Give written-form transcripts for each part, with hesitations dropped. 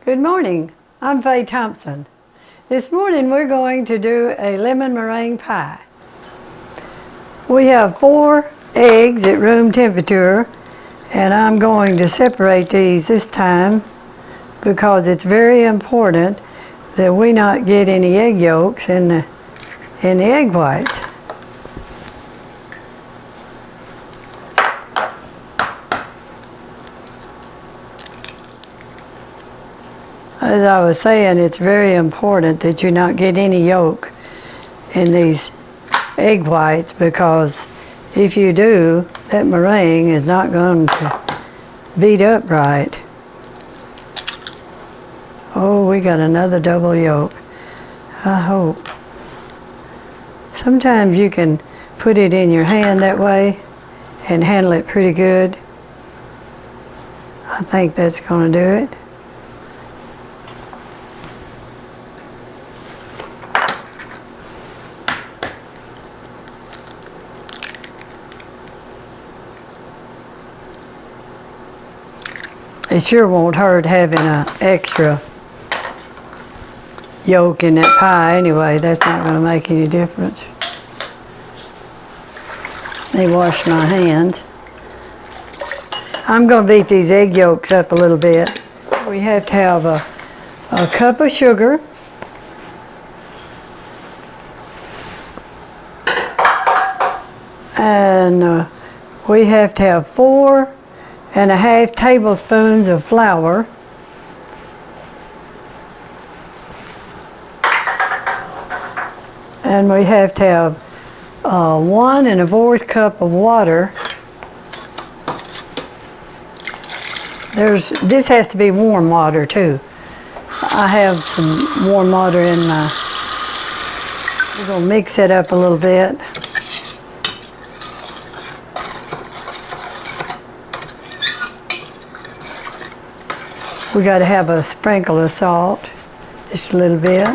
Good morning, I'm Faye Thompson. This morning we're going to do a lemon meringue pie. We have 4 eggs at room temperature, and I'm going to separate these this time because it's very important that we not get any egg yolks in the egg whites. As I was saying, it's very important that you not get any yolk in these egg whites, because if you do, that meringue is not going to beat up right. Oh, we got another double yolk. I hope. Sometimes you can put it in your hand that way and handle it pretty good. I think that's going to do it. It sure won't hurt having an extra yolk in that pie anyway. That's not going to make any difference. Let me wash my hands. I'm going to beat these egg yolks up a little bit. We have to have a cup of sugar, and we have to have 4.5 tablespoons of flour, and we have to have 1 1/4 cup of water. This has to be warm water too. I have some warm water in my, we're going to mix it up a little bit. We got to have a sprinkle of salt, just a little bit.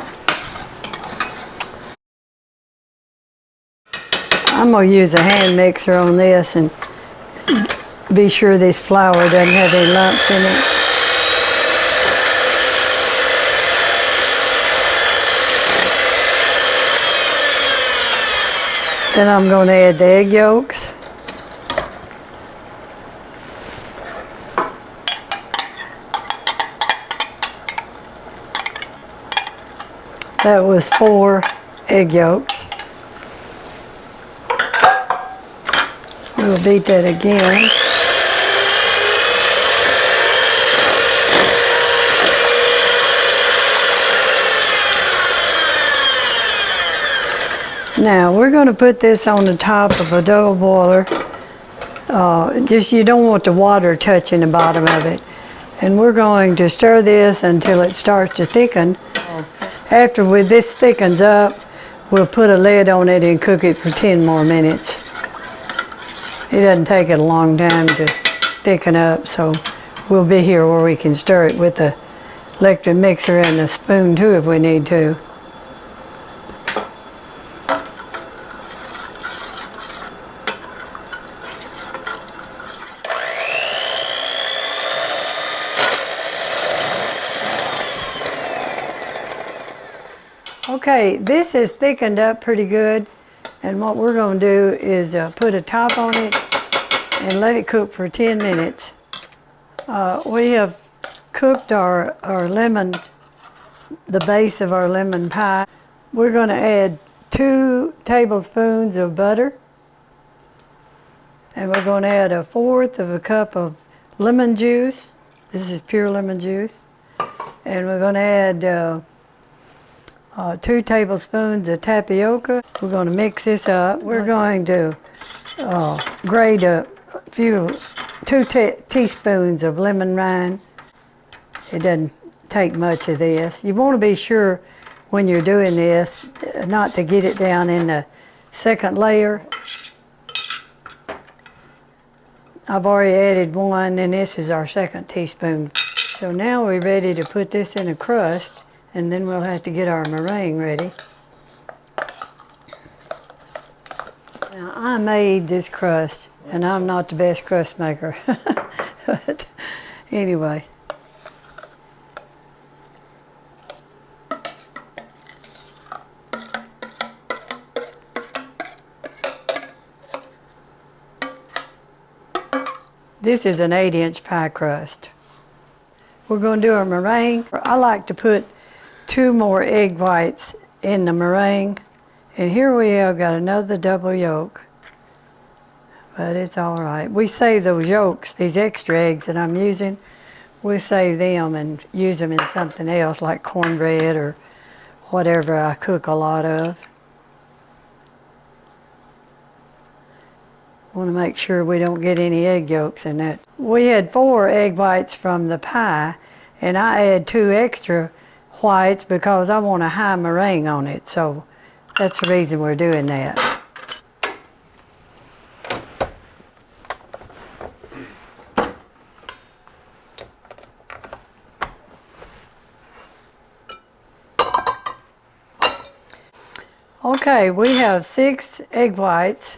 I'm going to use a hand mixer on this and be sure this flour doesn't have any lumps in it. Then I'm going to add the egg yolks. That was 4 egg yolks. We'll beat that again. Now we're going to put this on the top of a double boiler. You don't want the water touching the bottom of it. And we're going to stir this until it starts to thicken. After this thickens up, we'll put a lid on it and cook it for 10 more minutes. It doesn't take it a long time to thicken up, so we'll be here where we can stir it with the electric mixer and a spoon too if we need to. Okay, this is thickened up pretty good, and what we're going to do is put a top on it and let it cook for 10 minutes. We have cooked our lemon, the base of our lemon pie. We're going to add 2 tablespoons of butter, and we're going to add 1/4 cup of lemon juice. This is pure lemon juice. And we're going to add 2 tablespoons of tapioca. We're going to mix this up. We're going to grate 2 teaspoons of lemon rind. It doesn't take much of this. You want to be sure when you're doing this not to get it down in the second layer. I've already added 1, and this is our 2nd teaspoon. So now we're ready to put this in a crust, and then we'll have to get our meringue ready. Now, I made this crust, and I'm not the best crust maker. But anyway, This is an 8-inch pie crust. We're going to do a meringue. I like to put 2 more egg whites in the meringue. And here we have got another double yolk. But it's all right. We save those yolks, these extra eggs that I'm using, we save them and use them in something else like cornbread or whatever I cook a lot of. Want to make sure we don't get any egg yolks in that. We had 4 egg whites from the pie, and I add 2 extra whites because I want a high meringue on it, so that's the reason we're doing that. Okay, we have 6 egg whites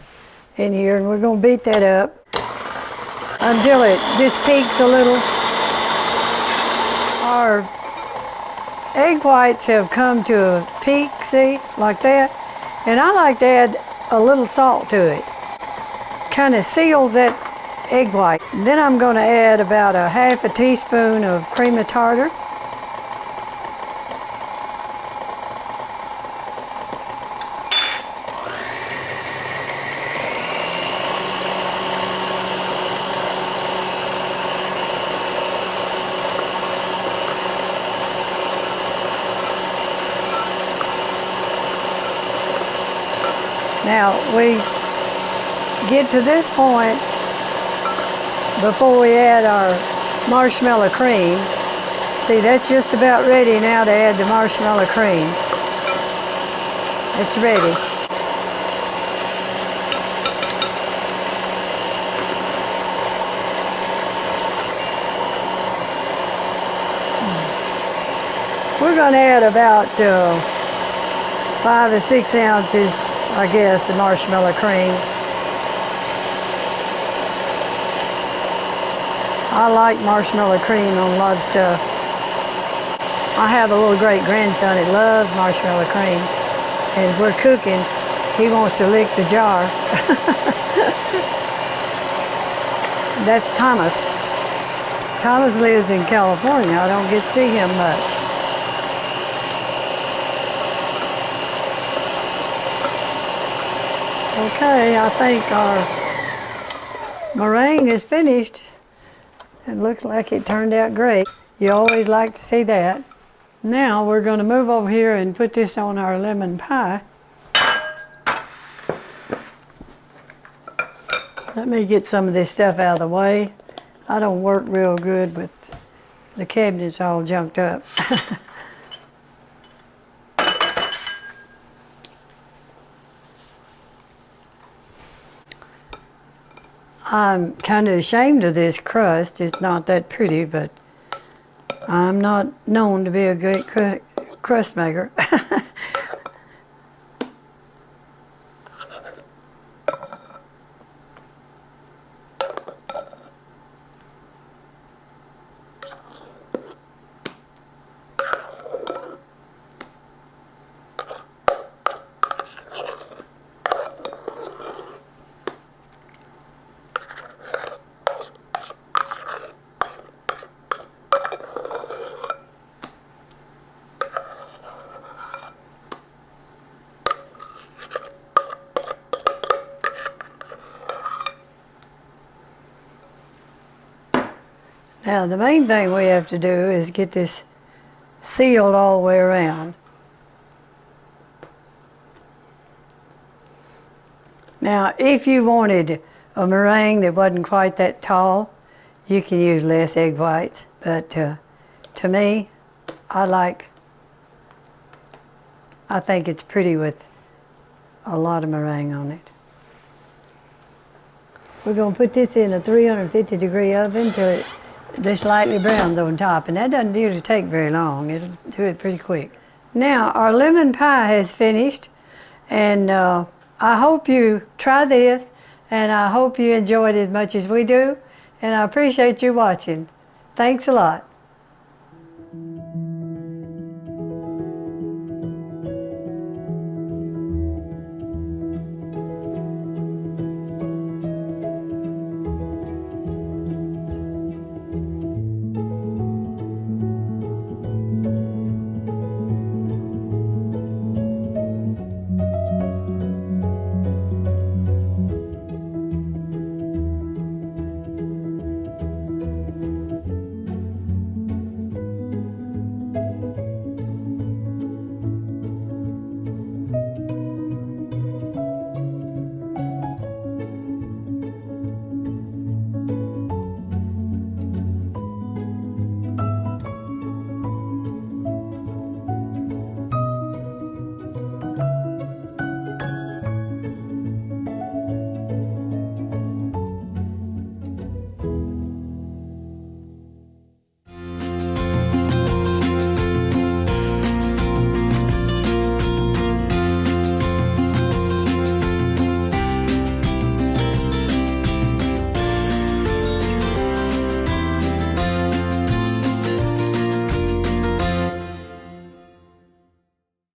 in here, and we're going to beat that up until it just peaks a little. Our egg whites have come to a peak, see, like that. And I like to add a little salt to it. Kind of seals that egg white. Then I'm going to add about a half a teaspoon of cream of tartar. Now we get to this point before we add our marshmallow cream. See, that's just about ready now to add the marshmallow cream. It's ready. We're going to add about 5 or 6 ounces, I guess, of marshmallow cream. I like marshmallow cream on a lot of stuff. I have a little great-grandson that loves marshmallow cream, and if we're cooking, he wants to lick the jar. That's Thomas. Thomas lives in California. I don't get to see him much. Okay, I think our meringue is finished. It looks like it turned out great. You always like to see that. Now we're going to move over here and put this on our lemon pie. Let me get some of this stuff out of the way. I don't work real good with the cabinets all junked up. I'm kind of ashamed of this crust. It's not that pretty, but I'm not known to be a great crust maker. Now the main thing we have to do is get this sealed all the way around. Now if you wanted a meringue that wasn't quite that tall, you can use less egg whites, but to me, I think it's pretty with a lot of meringue on it. We're going to put this in a 350-degree oven till it just lightly browns on top, and that doesn't usually take very long. It'll do it pretty quick. Now our lemon pie has finished, and I hope you try this, and I hope you enjoy it as much as we do, and I appreciate you watching. Thanks a lot.